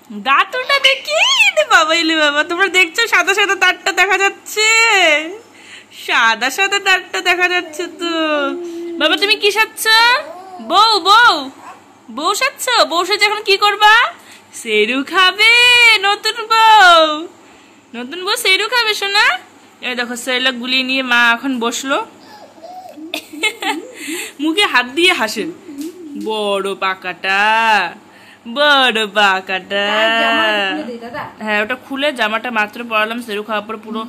দাঁতটা দেখি বাবা, এলে বাবা, তোমরা দেখছো সাদা সাদা দাঁতটা দেখা যাচ্ছে, সাদা সাদা দাঁতটা দেখা যাচ্ছে তো। বাবা তুমি কি সাজছ? বউ বউ বউ সাজছ? বউ সাজে এখন কি করবা? সেরু খাবে। নতুন বউ, নতুন বউ সেরু খাবে শোনা। এই দেখো সেরেলাক গুলিয়ে নিয়ে মা এখন বসলো, মুখে হাত দিয়ে হাসে। বড় পাকাটা, বড় পাকাটা। হ্যাঁ ওটা খুলে জামাটা মাত্র পরালাম, সেরু খাওয়ার পর পুরো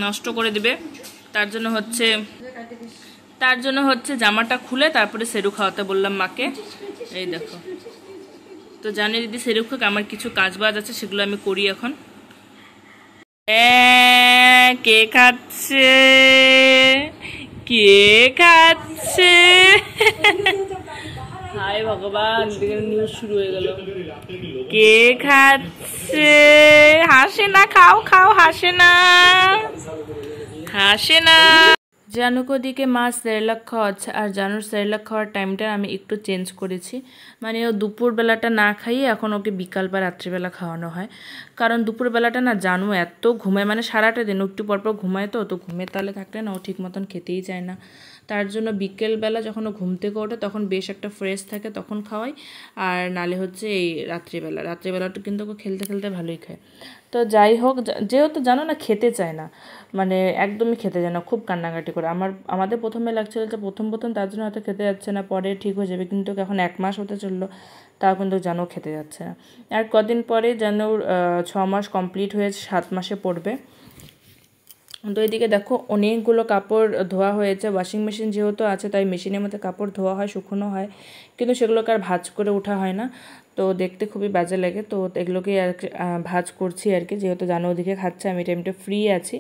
নষ্ট করে দিবে। তার জন্য হচ্ছে জামাটা খুলে তারপরে সেরু খাওয়াতে বললাম মাকে। এই দেখো, তো জানি দিদি সেরু খাক, আমার কিছু কাজ বাজ আছে সেগুলো আমি করি এখন। কে খাচ্ছে, কে খাচ্ছে? হায় ভগবান, নিউজ শুরু হয়ে গেল। কে খাচ্ছে? হাসে না, খাও খাও, হাসে না, হাসে না। জানুক ওদিকে মা সেরেলাক খাওয়াচ্ছে, আর জানুর সেরেলাক খাওয়ার টাইমটা আমি একটু চেঞ্জ করেছি। মানে ও দুপুরবেলাটা না খাইয়ে এখন ওকে বিকাল বা রাত্রিবেলা খাওয়ানো হয়। কারণ দুপুরবেলাটা না জানু এত ঘুমায়, মানে সারাটা দিন একটু পরপর ঘুমায়, তো ঘুমের তালে থাকলে না ও ঠিক মতন খেতেই চায় না। তার জন্য বিকেলবেলা যখন ও ঘুম থেকে ওঠে তখন বেশ একটা ফ্রেশ থাকে, তখন খাওয়াই। আর নালে হচ্ছে এই রাত্রিবেলাটা কিন্তু ওকে খেলতে খেলতে ভালোই খায়। তো যাই হোক, যেহেতু জানো না খেতে চায় না, মানে একদমই খেতে চায় না, খুব কান্নাকাটি করে। আমাদের প্রথমে লাগছিল যে প্রথম তার জন্য হয়তো খেতে যাচ্ছে না, পরে ঠিক হয়ে যাবে, কিন্তু এখন 1 মাস হতে চললো, তাও কিন্তু জানো খেতে যাচ্ছে না। আর কদিন পরে যেন 6 মাস কমপ্লিট হয়ে 7 মাসে পড়বে। তো এদিকে দেখো অনেকগুলো কাপড় ধোয়া হয়েছে, ওয়াশিং মেশিন যেহেতু আছে তাই মেশিনের মধ্যে কাপড় ধোয়া হয়, শুকনো হয়, কিন্তু সেগুলোকে আর ভাঁজ করে ওঠা হয় না, তো দেখতে খুবই বাজে লাগে। তো এগুলোকে আর ভাঁজ করছি আর কি, যেহেতু জানো ওদিকে খাচ্ছে, আমি টাইমটা ফ্রি আছি,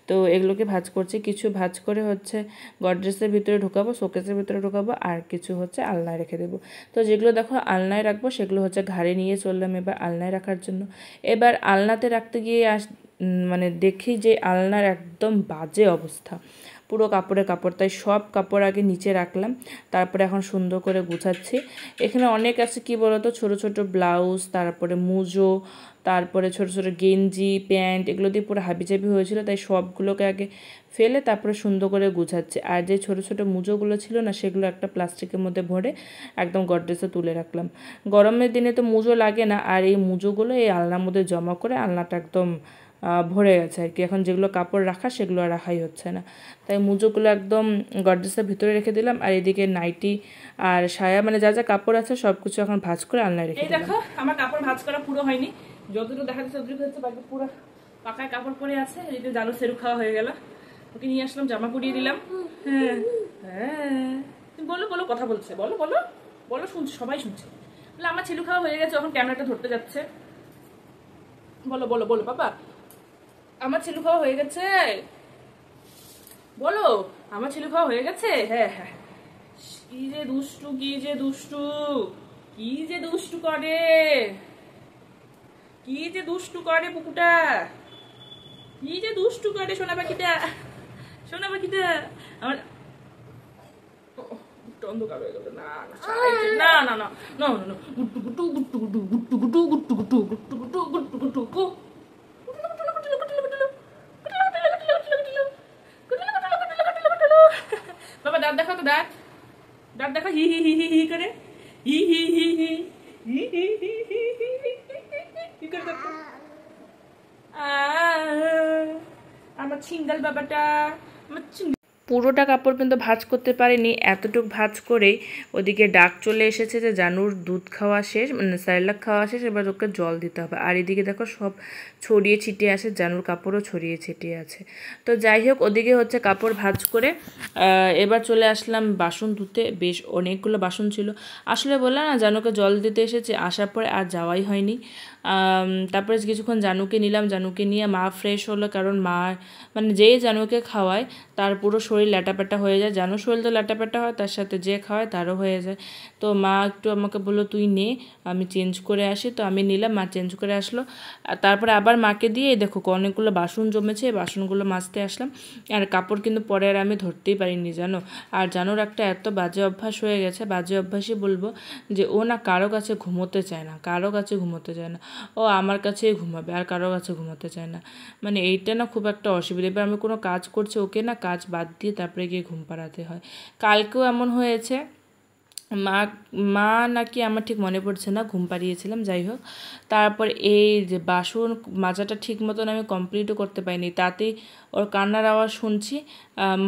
তো এগুলোকে ভাঁজ করছি। কিছু ভাঁজ করে হচ্ছে গডরেজের ভিতরে ঢোকাবো, শোকেসের ভিতরে ঢোকাবো, আর কিছু হচ্ছে আলনায় রেখে দেবো। তো যেগুলো দেখো আলনায় রাখবো সেগুলো হচ্ছে ঘাড়ে নিয়ে চললাম এবার আলনায় রাখার জন্য। এবার আলনাতে রাখতে গিয়ে মানে দেখি যে আলনার একদম বাজে অবস্থা, পুরো কাপড়ে কাপড়, তাই সব কাপড় আগে নিচে রাখলাম, তারপরে এখন সুন্দর করে গুছাচ্ছি। এখানে অনেক আছে কি বলতো, ছোট ছোট ব্লাউজ, তারপরে মুজো, তারপরে ছোট ছোট গেঞ্জি, প্যান্ট, এগুলো দিয়ে পুরো হাবিজাবি হয়েছিল, তাই সবগুলোকে আগে ফেলে তারপরে সুন্দর করে গুছাচ্ছি। আর যে ছোট ছোট মুজোগুলো ছিল না, সেগুলো একটা প্লাস্টিকের মধ্যে ভরে একদম গডরেজে তুলে রাখলাম। গরমের দিনে তো মুজো লাগে না, আর এই মুজোগুলো এই আলনার মধ্যে জমা করে আলনাটা একদম ভরে গেছে আর কি। এখন যেগুলো কাপড় রাখা সেগুলো আর রাখাই হচ্ছে না, তাই মুজোগুলো একদম গডরেজের ভিতরে রেখে দিলাম। আর এদিকে নাইটি আর সায়া, মানে যা যা কাপড় আছে সব কিছু এখন ভাঁজ করে আলনায় রেখে দিলাম। দেখো আমার কাপড় ভাঁজ করা পুরো হয়নি, যতটুকু দেখা যাচ্ছে ততটুকু হচ্ছে, বাকি পুরো পাকায় কাপড় পরে আছে। এদিকে জানো সেরু খাওয়া হয়ে গেল, ওকে নিয়ে আসলাম, জামা পরিয়ে দিলাম। হ্যাঁ হ্যাঁ, তুমি বলো বলো, কথা বলছে, বলো বলো বলো, শুনছি, সবাই শুনছে। বলে আমার ছেলু খাওয়া হয়ে গেছে, এখন ক্যামেরাটা ধরতে যাচ্ছে। বলো বলো বলো বাবা, আমার ছেলু খাওয়া হয়ে গেছে, বলো আমার ছেলু খাওয়া হয়ে গেছে। হ্যাঁ হ্যাঁ, কি যে দুষ্টু, কি যে দুষ্টু, কি যে দুষ্টু করে, কি যে দুষ্টু করে পুকুটা, কি যে দুষ্টু করে সোনা পাখিটা, সোনা পাখিটা আমার। অন্ধকার হয়ে গেল, না না না না না না, গুট্টু গুট্টু গুট্টু গুট্টু গুট্টু গুট্টু গুট্টু গুট্টু গুট্টু গুট্টু গুট্টু গুট্টু গু। বাবা দাঁত দেখাও তো, দাঁত দাঁত দেখা, হি হি হি হি হি করে, হি হি হি হি হি হি হি হি করে। আমার ছিঙ্গাল বাবাটা, আমার পুরোটা কাপড় কিন্তু ভাঁজ করতে পারিনি, এতটুকু ভাঁজ করেই ওদিকে ডাক চলে এসেছে যে জানুর দুধ খাওয়া শেষ, মানে সেরেলাক খাওয়া শেষ, এবার ওকে জল দিতে হবে। আর এদিকে দেখো সব ছড়িয়ে ছিটিয়ে আছে, জানুর কাপড়ও ছড়িয়ে ছিটিয়ে আছে। তো যাই হোক, ওদিকে হচ্ছে কাপড় ভাঁজ করে এবার চলে আসলাম বাসন ধুতে। বেশ অনেকগুলো বাসন ছিল, আসলে বললাম না জানুকে জল দিতে এসেছে, আসার পরে আর যাওয়াই হয়নি। তারপরে কিছুক্ষণ জানুকে নিলাম, জানুকে নিয়ে মা ফ্রেশ হলো, কারণ মা মানে যেই জানুকে খাওয়ায় তার পুরো শরীর শরীর ল্যাটাপ্যাটা হয়ে যায়। জানো শরীর তো ল্যাটাপ্যাটা হয়, তার সাথে যে খাওয়ায় তারও হয়ে যায়। তো মা একটু আমাকে বললো তুই নে, আমি চেঞ্জ করে আসি। তো আমি নিলাম, মা চেঞ্জ করে আসলো। আর তারপরে আবার মাকে দিয়ে দেখো অনেকগুলো বাসন জমেছে, বাসনগুলো মাজতে আসলাম। আর কাপড় কিন্তু পরে আর আমি ধরতেই পারিনি জানো। আর জানোর একটা এত বাজে অভ্যাস হয়ে গেছে, বাজে অভ্যাসই বলবো, যে ও না কারো কাছে ঘুমোতে চায় না, কারো কাছে ঘুমোতে চায় না। ও আমার কাছেই ঘুমাবে, আর কারো কাছে ঘুমোতে চায় না। মানে এইটা না খুব একটা অসুবিধা। এবার আমি কোনো কাজ করছি, ওকে না কাজ বাদ দিয়ে তারপরে গিয়ে ঘুম পাড়াতে হয়। কালকেও এমন হয়েছে, মা মা নাকি আমার ঠিক মনে পড়ছে না, ঘুম পাড়িয়েছিলাম, যাই হোক। তারপর এই যে বাসন মাজাটা ঠিক মতন আমি কমপ্লিটও করতে পারিনি, তাতেই ওর কান্নার আওয়াজ শুনছি।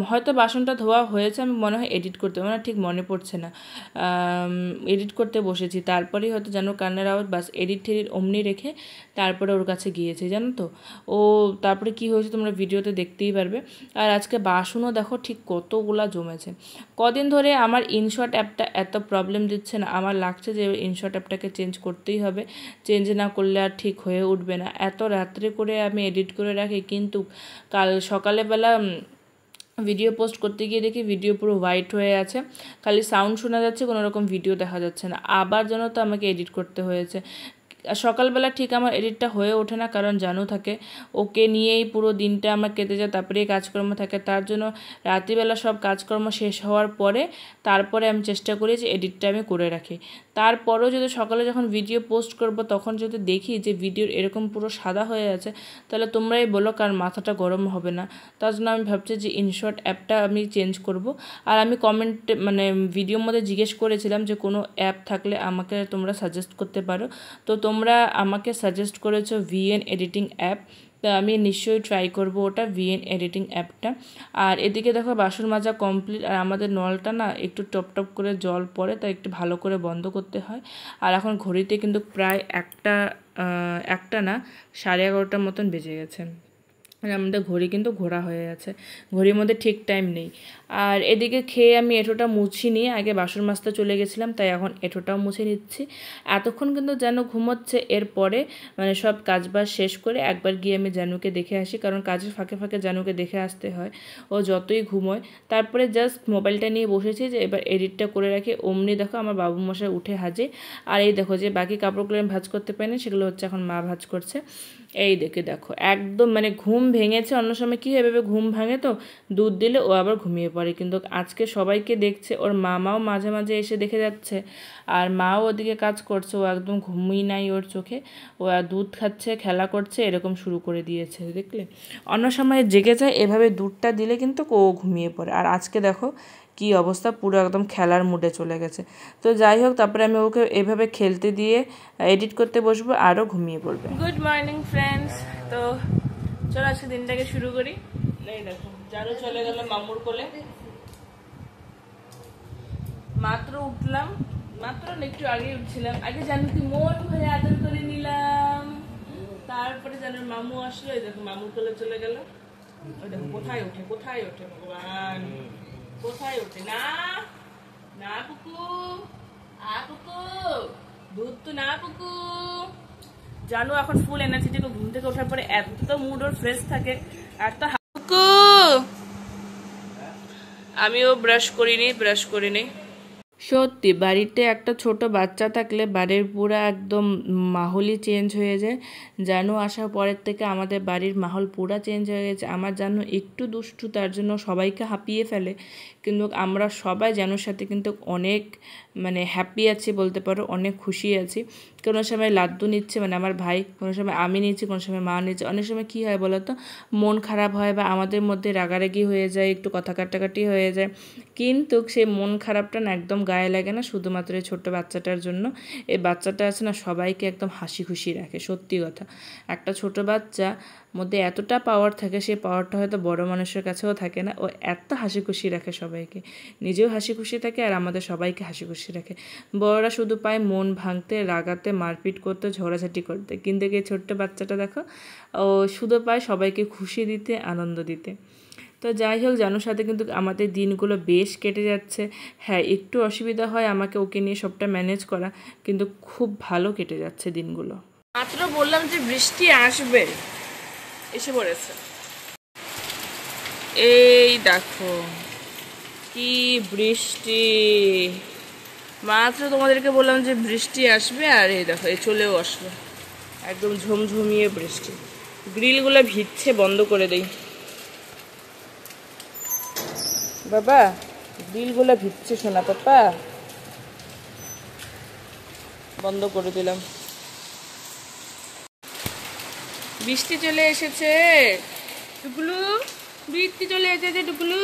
হয়তো বাসনটা ধোয়া হয়েছে, আমি মনে হয় এডিট করতে, মানে ঠিক মনে পড়ছে না, এডিট করতে বসেছি, তারপরেই হয়তো যেন কান্নার আওয়াজ, বাস এডিট টেডিট অমনি রেখে তারপরে ওর কাছে গিয়েছে জানো তো। ও তারপরে কি হয়েছে তোমরা ভিডিওতে দেখতেই পারবে। আর আজকে বাসনও দেখো ঠিক কতগুলা জমেছে। কদিন ধরে আমার ইনশট অ্যাপটা এত প্রবলেম দিচ্ছে না, আমার লাগছে যে ইনশট অ্যাপটাকে চেঞ্জ করতেই হবে, চেঞ্জ না করলে আর ঠিক হয়ে উঠবে না। এত রাত্রে করে আমি এডিট করে রাখি, কিন্তু কাল সকালবেলা ভিডিও পোস্ট করতে গিয়ে দেখি ভিডিও পুরো হোয়াইট হয়ে আছে, খালি সাউন্ড শোনা যাচ্ছে, কোনো রকম ভিডিও দেখা যাচ্ছে না। আবার যেন তো আমাকে এডিট করতে হয়েছে। সকালবেলা ঠিক আমার এডিটটা হয়ে ওঠে না, কারণ জানু থাকে, ওকে নিয়েই পুরো দিনটা আমার কেটে যায়, তারপরেই কাজকর্ম থাকে। তার জন্য রাত্রিবেলা সব কাজকর্ম শেষ হওয়ার পরে তারপরে আমি চেষ্টা করি যে এডিটটা আমি করে রাখি। তারপরেও যদি সকালে যখন ভিডিও পোস্ট করব তখন যদি দেখি যে ভিডিওর এরকম পুরো সাদা হয়ে আছে, তাহলে তোমরাই বলো কার মাথাটা গরম হবে না। তার জন্য আমি ভাবছি যে ইনশট অ্যাপটা আমি চেঞ্জ করব। আর আমি কমেন্টে মানে ভিডিওর মধ্যে জিজ্ঞেস করেছিলাম যে কোনো অ্যাপ থাকলে আমাকে তোমরা সাজেস্ট করতে পারো। তো তোমরা আমাকে সাজেস্ট করেছো ভিএন এডিটিং অ্যাপ, তো আমি নিশ্চয়ই ট্রাই করব ওটা, ভিএন এডিটিং অ্যাপটা। আর এদিকে দেখো বাসন মাজা কমপ্লিট, আর আমাদের নলটা না একটু টপ টপ করে জল পড়ে, তাই একটু ভালো করে বন্ধ করতে হয়। আর এখন ঘড়িতে কিন্তু প্রায় একটা না 11:30 মতন বেজে গেছে। আমাদের ঘড়ি কিন্তু ঘোরা হয়ে আছে, ঘড়ির মধ্যে ঠিক টাইম নেই। আর এদিকে খেয়ে আমি এঁঠোটা মুছি নিয়ে আগে বাসন মাজতে চলে গেছিলাম, তাই এখন এঁঠোটাও মুছে নিচ্ছি। এতক্ষণ কিন্তু যেন ঘুমোচ্ছে, এরপরে মানে সব কাজবাজ শেষ করে একবার গিয়ে আমি জানুকে দেখে আসি, কারণ কাজের ফাঁকে ফাঁকে জানুকে দেখে আসতে হয়, ও যতই ঘুমোয়। তারপরে জাস্ট মোবাইলটা নিয়ে বসেছি যে এবার এডিটটা করে রাখি, অমনি দেখো আমার বাবু মশাই উঠে হাজে। আর এই দেখো যে বাকি কাপড়গুলো আমি ভাঁজ করতে পারিনি, সেগুলো হচ্ছে এখন মা ভাঁজ করছে। এই দেখো একদম মানে ঘুম ভেঙেছে। অন্য সময় কী হয়, ভেবে ঘুম ভাঙে তো দুধ দিলে ও আবার ঘুমিয়ে পড়ে, কিন্তু আজকে সবাইকে দেখছে, ওর মামাও মাঝে মাঝে এসে দেখে যাচ্ছে, আর মাও ওদিকে কাজ করছে, ও একদম ঘুমই নাই ওর চোখে, ও দুধ খাচ্ছে, খেলা করছে, এরকম শুরু করে দিয়েছে দেখলে। অন্য সময় জেগে যায়, এভাবে দুধটা দিলে কিন্তু ও ঘুমিয়ে পড়ে। আর আজকে দেখো কি অবস্থা, পুরো একদম খেলার মুডে চলে গেছে। তো যাই হোক, তারপরে আমি ওকে এভাবে খেলতে দিয়ে এডিট করতে বসবো, আরও ঘুমিয়ে পড়বে। গুড মর্নিং ফ্রেন্ডস, তো চলো আজকে দিনটাকে শুরু করি। এই দেখো জানু চলে গেল মামুর কোলে, মাত্র উঠলাম, মাত্র একটু আগে উঠছিলাম, আগে জানুকে মন ভরে আদর করে নিলাম, তারপরে জানুর মামু আসলো, এই দেখো মামুর কোলে চলে গেল। ওই দেখো কোথায় ওঠে ভগবান, কোথায় ওঠে, না না পুকু, পুকু দুধ তো না পুকু। জানু এখন ফুল এনার্জেটিক, ঘুম থেকে ওঠার পরে এত মুড ওর ফ্রেশ থাকে। আর তো পুকু আমিও ব্রাশ করিনি। সত্যি বাড়িতে একটা ছোট বাচ্চা থাকলে বাড়ির পুরো একদম মাহলই চেঞ্জ হয়ে যায়। জানু আসার পরের থেকে আমাদের বাড়ির মাহল পুরো চেঞ্জ হয়ে গেছে। আমার জানু একটু দুষ্টু, তার জন্য সবাইকে হাঁপিয়ে ফেলে, কিন্তু আমরা সবাই জানুর সাথে কিন্তু অনেক মানে হ্যাপি আছি বলতে পারো, অনেক খুশি আছি। কোনো সময় লাড্ডু নিচ্ছে মানে আমার ভাই, কোনো সময় আমি নিচ্ছি, কোনো সময় মা নিচ্ছে। অনেক সময় কী হয় বলো তো, মন খারাপ হয় বা আমাদের মধ্যে রাগারাগি হয়ে যায়, একটু কথা কাটাকাটি হয়ে যায়, কিন্তু সেই মন খারাপটা না একদম গায়ে লাগে না, শুধুমাত্র এই ছোট্ট বাচ্চাটার জন্য। এই বাচ্চাটা আছে না সবাইকে একদম হাসি খুশি রাখে। সত্যি কথা, একটা ছোট বাচ্চা মধ্যে এতটা পাওয়ার থাকে, সেই পাওয়ারটা হয়তো বড় মানুষের কাছেও থাকে না। ও এত হাসি খুশি রাখে সবাইকে, নিজেও হাসি খুশি থাকে আর আমাদের সবাইকে হাসি খুশি রাখে। বড়রা শুধু পায় মন ভাঙতে, রাগাতে, মারপিট করতে, ঝগড়াঝাটি করতে, কিন্তু এই ছোট্ট বাচ্চাটা দেখো, ও শুধু পায় সবাইকে খুশি দিতে, আনন্দ দিতে। তো যাই হোক, জানুর সাথে কিন্তু আমাদের দিনগুলো বেশ কেটে যাচ্ছে। হ্যাঁ, একটু অসুবিধা হয় আমাকে ওকে নিয়ে সবটা ম্যানেজ করা, কিন্তু খুব ভালো কেটে যাচ্ছে দিনগুলো। মাত্র বললাম যে বৃষ্টি আসবে, এসে পড়েছে। এই দেখো কি বৃষ্টি, মাত্র তোমাদেরকে বললাম যে বৃষ্টি আসবে, আর এই দেখো এই চলেও আসলো, একদম ঝমঝমিয়ে বৃষ্টি। গ্রিলগুলো ভিজছে, বন্ধ করে দেই বাবা, গ্রিলগুলো ভিজছে শোনা পাপা, বন্ধ করে দিলাম। বৃষ্টি চলে এসেছে টুকুলু, বৃষ্টি চলে এসেছে টুকুলু,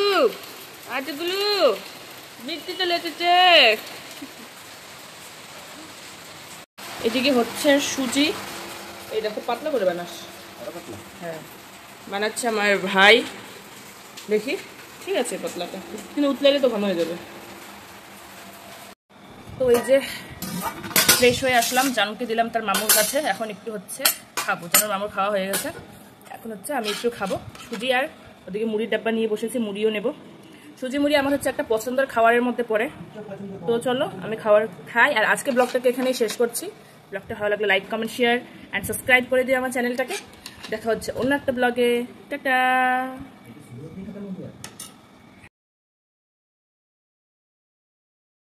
আর টুকুলু বৃষ্টি চলে এসেছে। এদিকে হচ্ছে সুজি, এই দেখো পাতলা করে বানাস, হ্যাঁ বানাচ্ছে আমার ভাই, দেখি ঠিক আছে পাতলাটা, কিন্তু উতলালে তো ঘন হয়ে যাবে। তো এই যে ফ্রেশ হয়ে আসলাম, জানুকে দিলাম তার মামুর কাছে, এখন একটু হচ্ছে খাবো, জানুর মামুর খাওয়া হয়ে গেছে, এখন হচ্ছে আমি একটু খাবো সুজি, আর ওদিকে মুড়ির ডাব্বা নিয়ে বসেছি, মুড়িও নেব। সুজি মুড়ি আমার হচ্ছে একটা পছন্দের খাবারের মধ্যে পড়ে। তো চলো আমি খাবার খাই, আর আজকে ব্লগটাকে এখানেই শেষ করছি। ব্লগটা ভালো লাগলে like comment share and subscribe করে দিও আমার চ্যানেলটাকে। দেখা হচ্ছে অন্য একটা ব্লগে, টাটা।